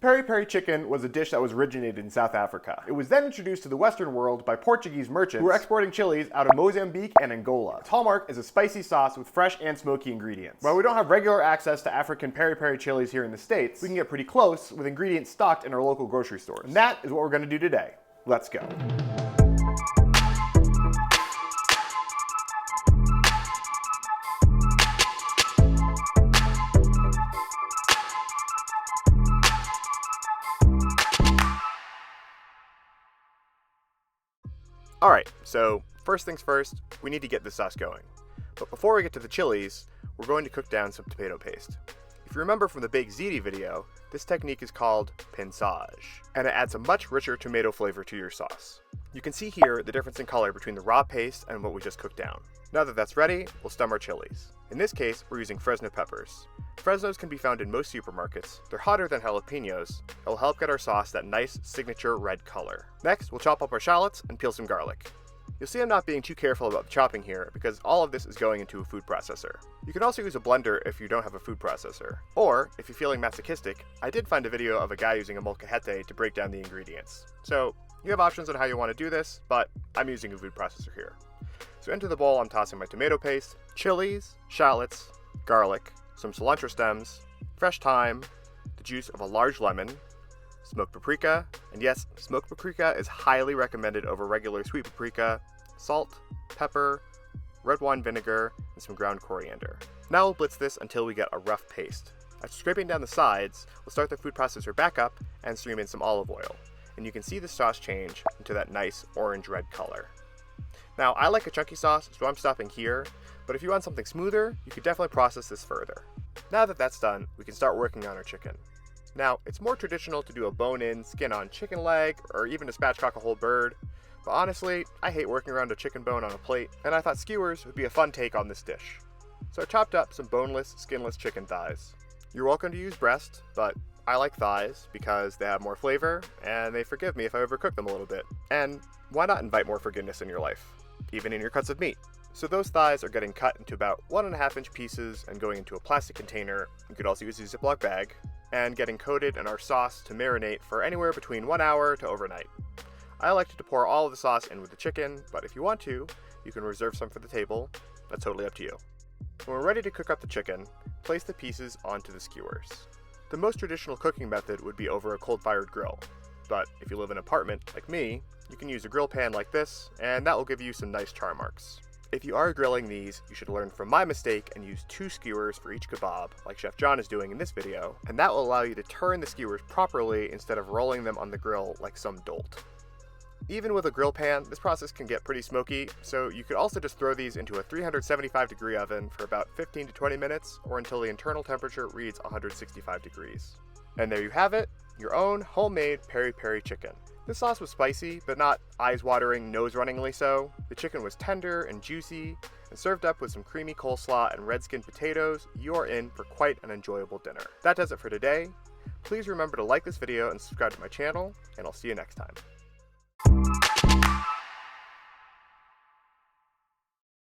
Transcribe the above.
Peri Peri chicken was a dish that was originated in South Africa. It was then introduced to the Western world by Portuguese merchants who were exporting chilies out of Mozambique and Angola. Its hallmark is a spicy sauce with fresh and smoky ingredients. While we don't have regular access to African Peri Peri chilies here in the States, we can get pretty close with ingredients stocked in our local grocery stores. And that is what we're going to do today. Let's go. Alright, so first things first, we need to get the sauce going. But before we get to the chilies, we're going to cook down some tomato paste. If you remember from the baked ziti video, this technique is called pinçage, and it adds a much richer tomato flavor to your sauce. You can see here the difference in color between the raw paste and what we just cooked down. Now that that's ready, we'll stem our chilies. In this case, we're using Fresno peppers. Fresnos can be found in most supermarkets. They're hotter than jalapenos. It'll help get our sauce that nice signature red color. Next, we'll chop up our shallots and peel some garlic. You'll see I'm not being too careful about the chopping here because all of this is going into a food processor. You can also use a blender if you don't have a food processor. Or, if you're feeling masochistic, I did find a video of a guy using a molcajete to break down the ingredients. So, you have options on how you want to do this, but I'm using a food processor here. So into the bowl I'm tossing my tomato paste, chilies, shallots, garlic, some cilantro stems, fresh thyme, the juice of a large lemon, smoked paprika, and yes, smoked paprika is highly recommended over regular sweet paprika, salt, pepper, red wine vinegar, and some ground coriander. Now we'll blitz this until we get a rough paste. After scraping down the sides, we'll start the food processor back up and stream in some olive oil, and you can see the sauce change into that nice orange-red color. Now, I like a chunky sauce, so I'm stopping here, but if you want something smoother, you could definitely process this further. Now that that's done, we can start working on our chicken. Now, it's more traditional to do a bone-in, skin-on chicken leg, or even to spatchcock a whole bird, but honestly, I hate working around a chicken bone on a plate, and I thought skewers would be a fun take on this dish. So I chopped up some boneless, skinless chicken thighs. You're welcome to use breast, but I like thighs because they have more flavor, and they forgive me if I overcook them a little bit. And why not invite more forgiveness in your life, even in your cuts of meat? So those thighs are getting cut into about 1.5 inch pieces and going into a plastic container. You could also use a Ziploc bag, and getting coated in our sauce to marinate for anywhere between 1 hour to overnight. I like to pour all of the sauce in with the chicken, but if you want to, you can reserve some for the table. That's totally up to you. When we're ready to cook up the chicken, place the pieces onto the skewers. The most traditional cooking method would be over a coal-fired grill, but if you live in an apartment like me, you can use a grill pan like this, and that will give you some nice char marks. If you are grilling these, you should learn from my mistake and use 2 skewers for each kebab, like Chef John is doing in this video, and that will allow you to turn the skewers properly instead of rolling them on the grill like some dolt. Even with a grill pan, this process can get pretty smoky, so you could also just throw these into a 375-degree oven for about 15 to 20 minutes, or until the internal temperature reads 165 degrees. And there you have it, your own homemade Peri Peri chicken. This sauce was spicy, but not eyes-watering, nose-runningly so. The chicken was tender and juicy, and served up with some creamy coleslaw and red-skinned potatoes, you are in for quite an enjoyable dinner. That does it for today. Please remember to like this video and subscribe to my channel, and I'll see you next time.